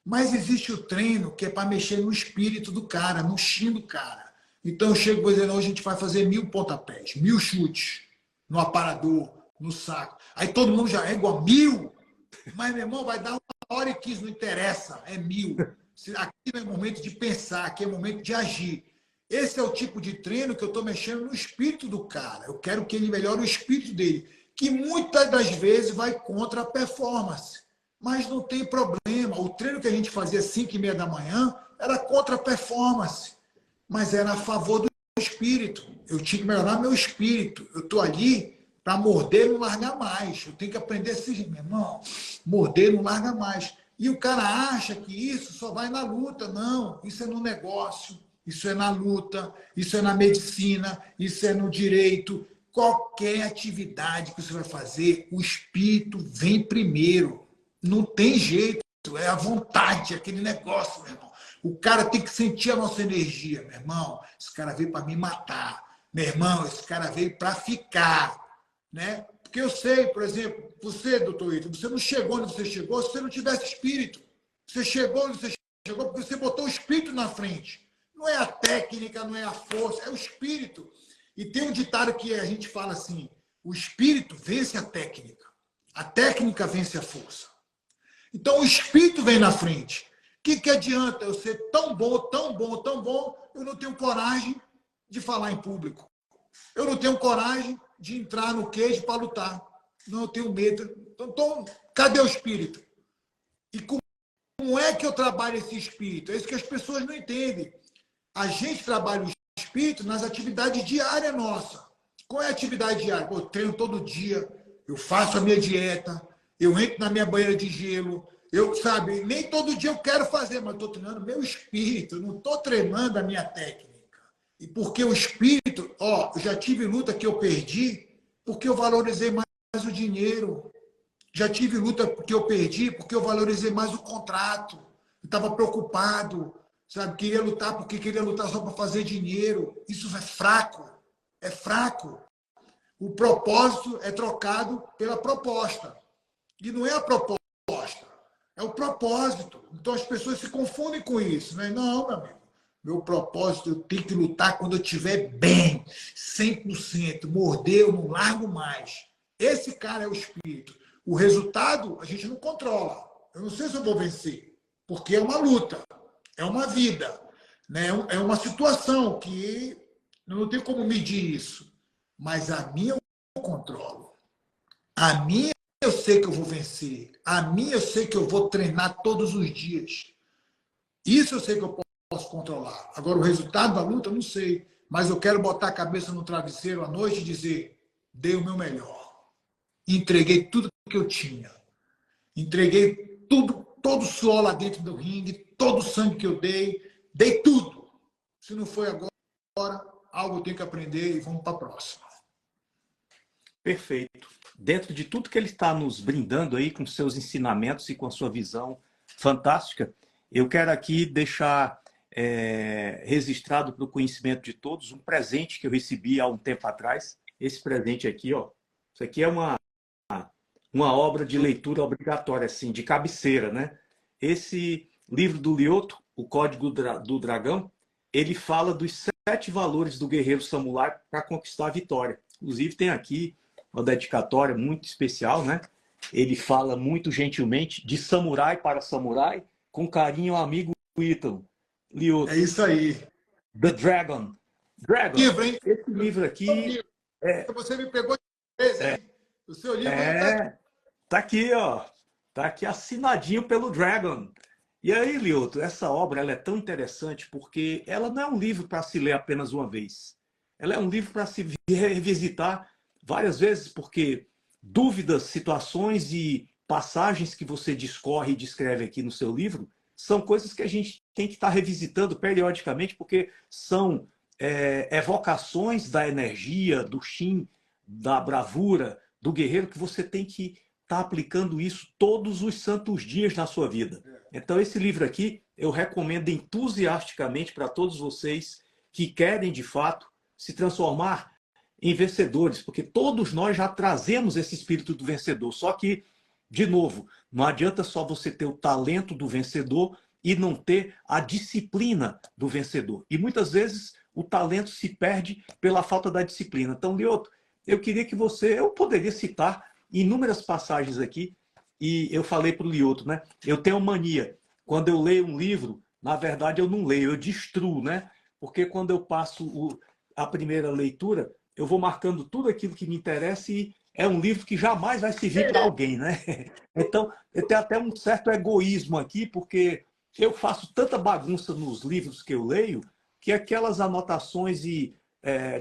mas existe o treino que é para mexer no espírito do cara, no chi do cara. Então eu chego dizendo, hoje a gente vai fazer 1000 pontapés, 1000 chutes no aparador, no saco. Aí todo mundo já é igual a 1000, mas, meu irmão, vai dar 1h15, não interessa, é 1000. Aqui não é momento de pensar, aqui é momento de agir. Esse é o tipo de treino que eu estou mexendo no espírito do cara. Eu quero que ele melhore o espírito dele, que muitas das vezes vai contra a performance. Mas não tem problema. O treino que a gente fazia às 5h30 da manhã era contra a performance, mas era a favor do espírito. Eu tinha que melhorar meu espírito. Eu estou ali para morder e não largar mais. Eu tenho que aprender assim, meu irmão, morder e não larga mais. E o cara acha que isso só vai na luta. Não, isso é no negócio, isso é na luta, isso é na medicina, isso é no direito. Qualquer atividade que você vai fazer, o espírito vem primeiro. Não tem jeito, é a vontade, aquele negócio, meu irmão. O cara tem que sentir a nossa energia, meu irmão. Esse cara veio para me matar. Meu irmão, esse cara veio para ficar. Né? Porque eu sei, por exemplo, você, doutor Ito, você não chegou onde você chegou se você não tivesse espírito. Você chegou onde você chegou porque você botou o espírito na frente. Não é a técnica, não é a força, é o espírito. E tem um ditado que a gente fala assim, o espírito vence a técnica vence a força. Então o espírito vem na frente. O que adianta eu ser tão bom, tão bom, tão bom, eu não tenho coragem de falar em público. Eu não tenho coragem de entrar no queijo para lutar. Não, eu tenho medo. Então, cadê o espírito? E como é que eu trabalho esse espírito? É isso que as pessoas não entendem. A gente trabalha o espírito nas atividades diárias nossas. Qual é a atividade diária? Eu treino todo dia, eu faço a minha dieta, eu entro na minha banheira de gelo, sabe, nem todo dia eu quero fazer, mas estou treinando meu espírito, eu não estou treinando a minha técnica. E porque o espírito, eu já tive luta que eu perdi porque eu valorizei mais o dinheiro. Já tive luta que eu perdi porque eu valorizei mais o contrato. Eu estava preocupado, sabe? Queria lutar porque queria lutar só para fazer dinheiro. Isso é fraco. É fraco. O propósito é trocado pela proposta. E não é a proposta, é o propósito. Então as pessoas se confundem com isso. Né? Não, meu amigo. Meu propósito, eu tenho que lutar quando eu estiver bem, 100%. Morder, eu não largo mais. Esse cara é o espírito. O resultado, a gente não controla. Eu não sei se eu vou vencer, porque é uma luta, é uma vida, né? É uma situação que eu não tenho como medir isso. Mas a minha eu controlo. A minha eu sei que eu vou vencer. A minha eu sei que eu vou treinar todos os dias. Isso eu sei que eu posso controlar. Agora, o resultado da luta, eu não sei. Mas eu quero botar a cabeça no travesseiro à noite e dizer, dei o meu melhor. Entreguei tudo que eu tinha. Entreguei tudo, todo o suor lá dentro do ringue, todo o sangue que eu dei tudo. Se não foi agora, algo eu tenho que aprender e vamos para a próxima. Perfeito. Dentro de tudo que ele está nos brindando aí com seus ensinamentos e com a sua visão fantástica, eu quero aqui deixar registrado para o conhecimento de todos um presente que eu recebi há um tempo atrás. Esse presente aqui, ó, isso aqui é uma obra de leitura obrigatória, assim, de cabeceira, né? Esse livro do Lyoto, O Código do Dragão, ele fala dos 7 valores do guerreiro samurai para conquistar a vitória. Inclusive tem aqui uma dedicatória muito especial, né? Ele fala muito gentilmente de samurai para samurai, com carinho ao amigo Ítalo. É Lyoto, isso aí. The Dragon. Dragon, Livro, hein? esse livro aqui Você me pegou de vez, hein? O seu livro aí tá aqui. tá aqui, ó. Tá aqui assinadinho pelo Dragon. E aí, Lioto, essa obra ela é tão interessante porque ela não é um livro para se ler apenas uma vez. Ela é um livro para se revisitar várias vezes, porque dúvidas, situações e passagens que você discorre e descreve aqui no seu livro são coisas que a gente tem que estar revisitando periodicamente, porque são evocações da energia, do Shin, da bravura, do guerreiro, que você tem que estar aplicando isso todos os santos dias na sua vida. Então, esse livro aqui eu recomendo entusiasticamente para todos vocês que querem, de fato, se transformar em vencedores, porque todos nós já trazemos esse espírito do vencedor. Só que, de novo, não adianta só você ter o talento do vencedor e não ter a disciplina do vencedor. E muitas vezes o talento se perde pela falta da disciplina. Então, Lioto, eu queria que eu poderia citar inúmeras passagens aqui, e eu falei para o Lioto, né? Eu tenho mania, quando eu leio um livro, na verdade eu não leio, eu destruo, né? Porque quando eu passo a primeira leitura, eu vou marcando tudo aquilo que me interessa e é um livro que jamais vai servir para alguém, né? Então, eu tenho até um certo egoísmo aqui, porque eu faço tanta bagunça nos livros que eu leio, que aquelas anotações e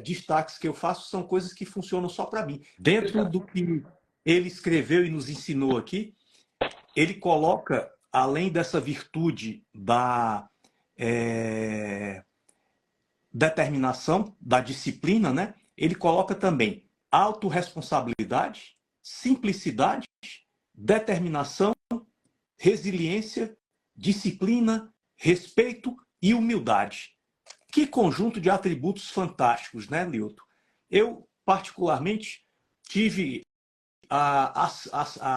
destaques que eu faço são coisas que funcionam só para mim. Dentro do que ele escreveu e nos ensinou aqui, ele coloca, além dessa virtude da determinação, da disciplina, né? Ele coloca também autorresponsabilidade, simplicidade, determinação, resiliência, disciplina, respeito e humildade. Que conjunto de atributos fantásticos, né, Lioto? Eu, particularmente, tive a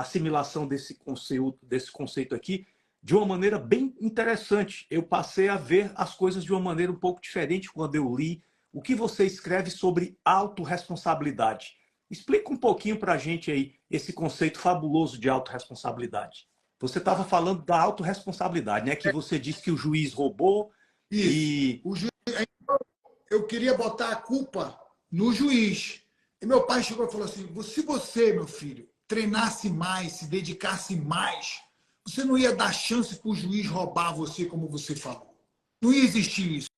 assimilação desse conceito aqui de uma maneira bem interessante. Eu passei a ver as coisas de uma maneira um pouco diferente quando eu li o que você escreve sobre autorresponsabilidade. Explica um pouquinho para a gente aí esse conceito fabuloso de autorresponsabilidade. Você estava falando da autorresponsabilidade, né? Que você disse que o juiz roubou. Isso. O juiz, eu queria botar a culpa no juiz. E meu pai chegou e falou assim, se você, meu filho, treinasse mais, se dedicasse mais, você não ia dar chance para o juiz roubar você, como você falou. Não ia existir isso.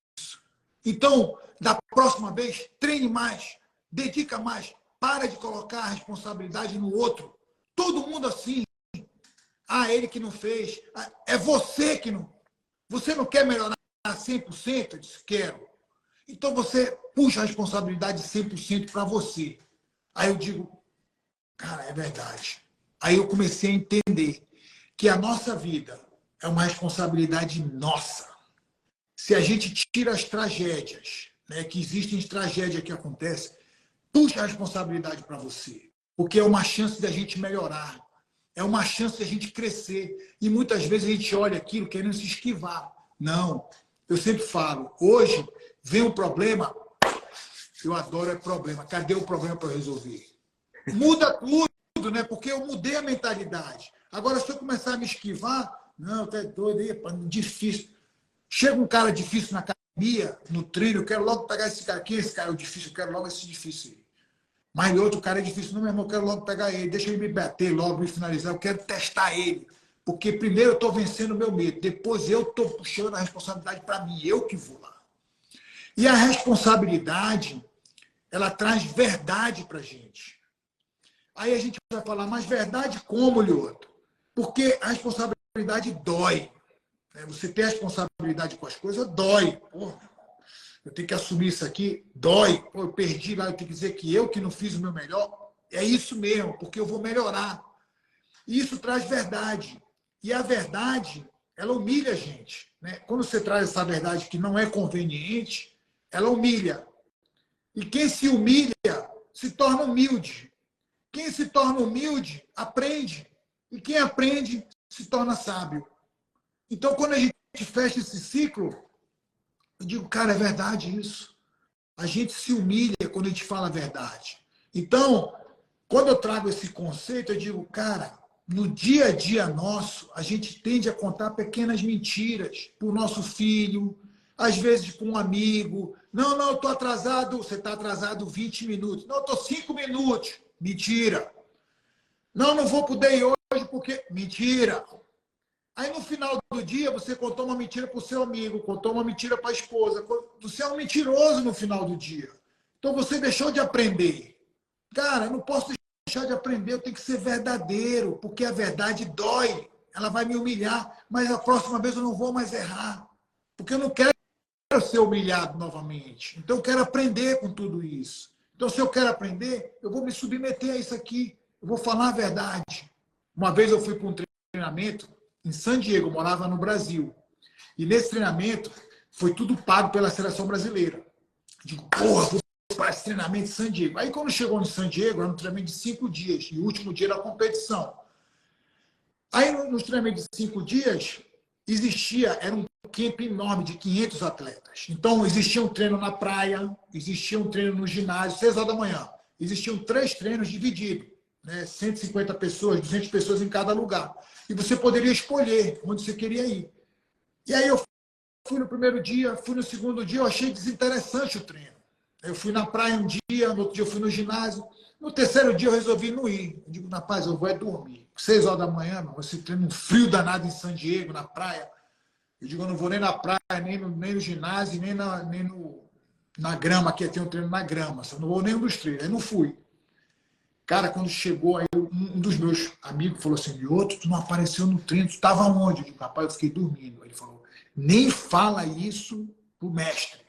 Então, da próxima vez, treine mais, dedica mais, para de colocar a responsabilidade no outro. Todo mundo assim. Ah, ele que não fez. É você que não. Você não quer melhorar 100%? Eu disse, quero. Então você puxa a responsabilidade 100% para você. Aí eu digo, cara, é verdade. Aí eu comecei a entender que a nossa vida é uma responsabilidade nossa. Se a gente tira as tragédias, né, que existem tragédias que acontecem, puxa a responsabilidade para você. Porque é uma chance da gente melhorar. É uma chance da gente crescer. E muitas vezes a gente olha aquilo querendo se esquivar. Não. Eu sempre falo, hoje vem um problema, eu adoro problema. Cadê o problema para resolver? Muda tudo, né? Porque eu mudei a mentalidade. Agora, se eu começar a me esquivar, não, tá doido aí, difícil. Chega um cara difícil na academia, no treino, eu quero logo pegar esse cara aqui, esse cara é o difícil, eu quero logo esse difícil aí. Mas outro cara é difícil, não, meu irmão, eu quero logo pegar ele, deixa ele me bater logo, me finalizar, eu quero testar ele. Porque primeiro eu estou vencendo o meu medo, depois eu estou puxando a responsabilidade para mim, eu que vou lá. E a responsabilidade, ela traz verdade para a gente. Aí a gente vai falar, mas verdade como, Lioto? Porque a responsabilidade dói. Você ter responsabilidade com as coisas, dói. Porra, eu tenho que assumir isso aqui, dói. Pô, eu perdi lá, eu tenho que dizer que eu que não fiz o meu melhor. É isso mesmo, porque eu vou melhorar. E isso traz verdade. E a verdade, ela humilha a gente. Né? Quando você traz essa verdade que não é conveniente, ela humilha. E quem se humilha se torna humilde. Quem se torna humilde, aprende. E quem aprende, se torna sábio. Então, quando a gente fecha esse ciclo, eu digo, cara, é verdade isso. A gente se humilha quando a gente fala a verdade. Então, quando eu trago esse conceito, eu digo, cara, no dia a dia nosso, a gente tende a contar pequenas mentiras para o nosso filho, às vezes para um amigo. Não, eu estou atrasado, você está atrasado 20 minutos. Não, eu estou 5 minutos. Mentira. Não vou poder ir hoje porque... Mentira. Aí, no final do dia, você contou uma mentira para o seu amigo, contou uma mentira para a esposa. Você é um mentiroso no final do dia. Então, você deixou de aprender. Cara, eu não posso deixar de aprender, eu tenho que ser verdadeiro, porque a verdade dói. Ela vai me humilhar, mas a próxima vez eu não vou mais errar. Porque eu não quero ser humilhado novamente. Então, eu quero aprender com tudo isso. Então, se eu quero aprender, eu vou me submeter a isso aqui. Eu vou falar a verdade. Uma vez eu fui para um treinamento em San Diego, eu morava no Brasil. E nesse treinamento, foi tudo pago pela seleção brasileira. Eu digo, porra, vou para esse treinamento em San Diego. Aí, quando chegou no San Diego, era um treinamento de 5 dias. E o último dia era a competição. Aí, nos treinamentos de 5 dias, era um camp enorme de 500 atletas. Então, existia um treino na praia, existia um treino no ginásio, 6 horas da manhã. Existiam 3 treinos divididos. 150 pessoas, 200 pessoas em cada lugar. E você poderia escolher onde você queria ir. E aí eu fui no primeiro dia, fui no segundo dia, eu achei desinteressante o treino. Eu fui na praia um dia, no outro dia eu fui no ginásio. No terceiro dia eu resolvi não ir. Eu digo, rapaz, eu vou dormir. 6 horas da manhã, não, esse treino, um frio danado em San Diego, na praia. Eu digo, eu não vou nem na praia, nem no ginásio, nem na grama, que tem um treino na grama. Eu não vou nenhum dos treinos. Aí não fui. Cara, quando chegou, aí um dos meus amigos falou assim, Lioto, tu não apareceu no treino, tu estava onde? Eu digo, rapaz, eu fiquei dormindo. Ele falou, nem fala isso pro mestre,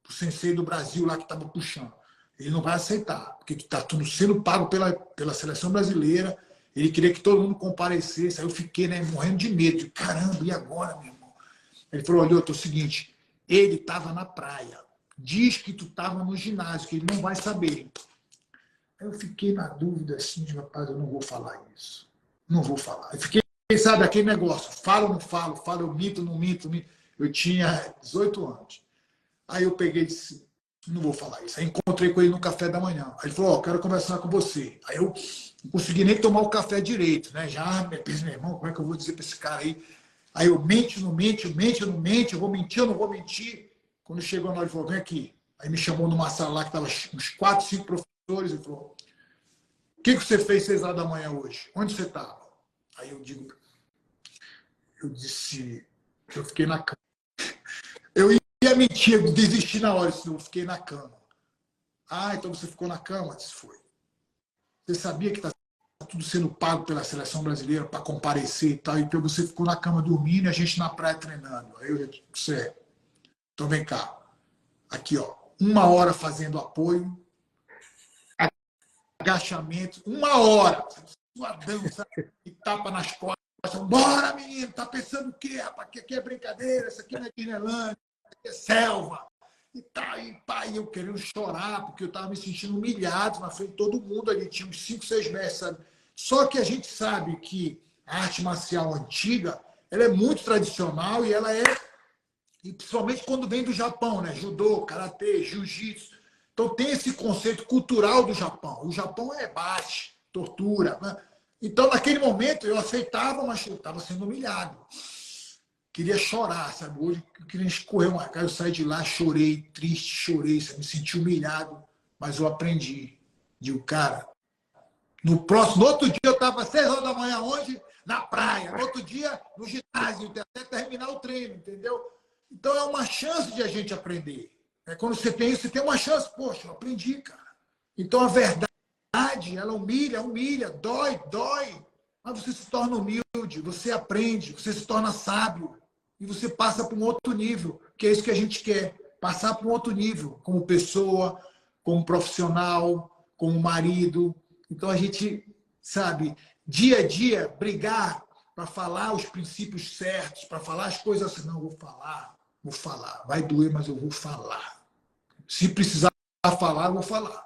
pro sensei do Brasil lá que estava puxando. Ele não vai aceitar, porque tu tá tudo sendo pago pela seleção brasileira, ele queria que todo mundo comparecesse, aí eu fiquei morrendo de medo, de, caramba, e agora, meu irmão? Ele falou, Lioto, é o seguinte, ele estava na praia, diz que tu estava no ginásio, que ele não vai saber. Eu fiquei na dúvida assim, de rapaz, eu não vou falar isso. Não vou falar. Eu fiquei, sabe, aquele negócio, falo ou não falo, falo, eu minto, não minto, minto. Eu tinha 18 anos. Aí eu peguei e disse, não vou falar isso. Aí encontrei com ele no café da manhã. Aí ele falou, quero conversar com você. Aí eu não consegui nem tomar o café direito, né? Já pensei, meu irmão, como é que eu vou dizer para esse cara aí? Aí eu mente, não mente, eu não mente, eu vou mentir, eu não vou mentir. Quando chegou na hora, ele falou, vem aqui. Aí me chamou numa sala lá que estava uns 4, 5 professores e falou, o que você fez 6 horas da manhã hoje? Onde você estava? Aí eu disse, eu fiquei na cama. Eu ia mentir, eu desisti na hora, eu fiquei na cama. Ah, então você ficou na cama? Eu disse, foi. Você sabia que está tudo sendo pago pela seleção brasileira para comparecer e tal, então você ficou na cama dormindo e a gente na praia treinando. Aí eu disse, então vem cá. Aqui, ó, 1 hora fazendo apoio, agachamento, 1 hora, suadão, sabe? E tapa nas costas. Bora, menino, tá pensando o quê, rapaz? Que aqui é brincadeira, isso aqui não é Disneylandia, isso aqui é selva. E tá aí, pai, eu querendo chorar, porque eu tava me sentindo humilhado na frente de todo mundo ali, tinha uns 5, 6 mestres, sabe? Só que a gente sabe que a arte marcial antiga, ela é muito tradicional e ela é, e principalmente quando vem do Japão, né? Judô, karatê, jiu-jitsu. Então tem esse conceito cultural do Japão. O Japão é bate, tortura, né? Então, naquele momento, eu aceitava, mas eu estava sendo humilhado. Queria chorar, sabe? Hoje eu queria escorrer uma cara. Eu saí de lá, chorei, triste, chorei, sabe? Me senti humilhado, mas eu aprendi. Digo, cara, no outro dia eu estava às 6 horas da manhã, onde? Na praia. No outro dia, no ginásio, até terminar o treino, entendeu? Então, é uma chance de a gente aprender. Quando você tem isso, você tem uma chance. Poxa, eu aprendi, cara. Então, a verdade, ela humilha, dói, mas você se torna humilde, você aprende, você se torna sábio e você passa para um outro nível, que é isso que a gente quer, passar para um outro nível, como pessoa, como profissional, como marido. Então a gente, sabe, dia a dia, brigar para falar os princípios certos, para falar as coisas assim, não, vou falar, vai doer, mas eu vou falar. Se precisar falar, eu vou falar.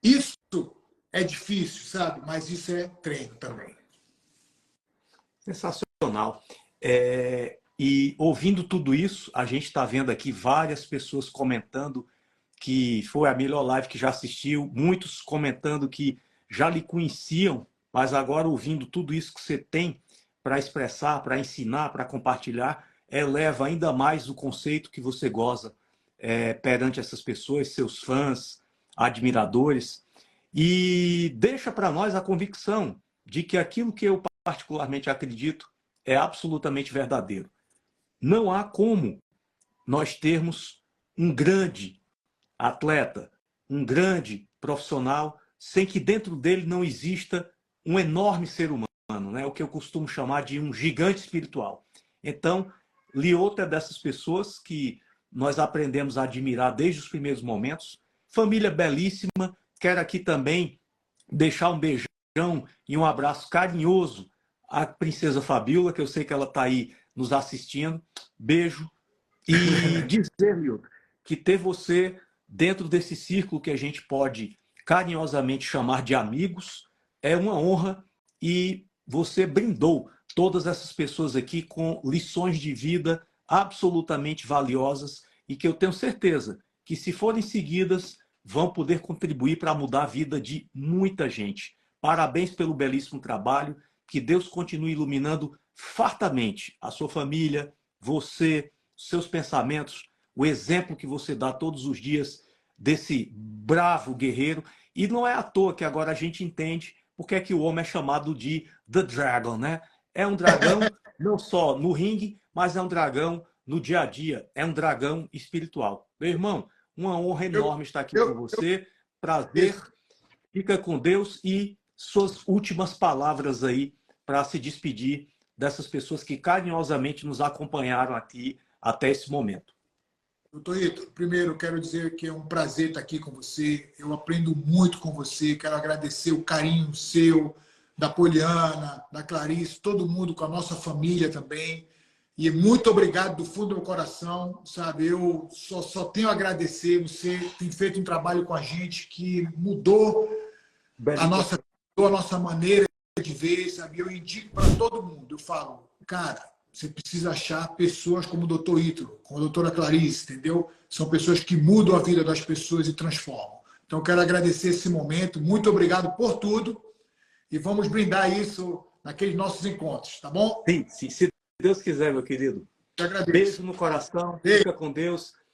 Isso é difícil, sabe? Mas isso é treino também. Sensacional. E ouvindo tudo isso, a gente está vendo aqui várias pessoas comentando que foi a melhor live que já assistiu, muitos comentando que já lhe conheciam, mas agora ouvindo tudo isso que você tem para expressar, para ensinar, para compartilhar, eleva ainda mais o conceito que você goza perante essas pessoas, seus fãs, admiradores, e deixa para nós a convicção de que aquilo que eu particularmente acredito é absolutamente verdadeiro. Não há como nós termos um grande atleta, um grande profissional, sem que dentro dele não exista um enorme ser humano, né? O que eu costumo chamar de um gigante espiritual. Então, Lyoto é dessas pessoas que nós aprendemos a admirar desde os primeiros momentos. Família belíssima. Quero aqui também deixar um beijão e um abraço carinhoso à princesa Fabiola, que eu sei que ela está aí nos assistindo. Beijo. E dizer, Lyoto, que ter você dentro desse círculo que a gente pode carinhosamente chamar de amigos é uma honra, e você brindou todas essas pessoas aqui com lições de vida absolutamente valiosas e que eu tenho certeza que, se forem seguidas, vão poder contribuir para mudar a vida de muita gente. Parabéns pelo belíssimo trabalho, que Deus continue iluminando fartamente a sua família, você, seus pensamentos, o exemplo que você dá todos os dias desse bravo guerreiro. E não é à toa que agora a gente entende porque é que o homem é chamado de The Dragon, né? É um dragão não só no ringue, mas é um dragão no dia a dia, é um dragão espiritual. Meu irmão, uma honra enorme estar aqui com você. Prazer. Fica com Deus, e suas últimas palavras aí para se despedir dessas pessoas que carinhosamente nos acompanharam aqui até esse momento. Doutor Ito, primeiro eu quero dizer que é um prazer estar aqui com você. Eu aprendo muito com você. Quero agradecer o carinho seu, da Poliana, da Clarice, todo mundo, com a nossa família também. E muito obrigado do fundo do meu coração, sabe? Eu só tenho a agradecer. Você tem feito um trabalho com a gente que mudou a nossa maneira de ver, sabe? Eu indico para todo mundo. Eu falo, cara, você precisa achar pessoas como o doutor Ítalo, como a doutora Clarice, entendeu? São pessoas que mudam a vida das pessoas e transformam. Então, quero agradecer esse momento. Muito obrigado por tudo. E vamos brindar isso naqueles nossos encontros, tá bom? Sim, se Deus quiser, meu querido. Te agradeço. Beijo no coração. Fica com Deus.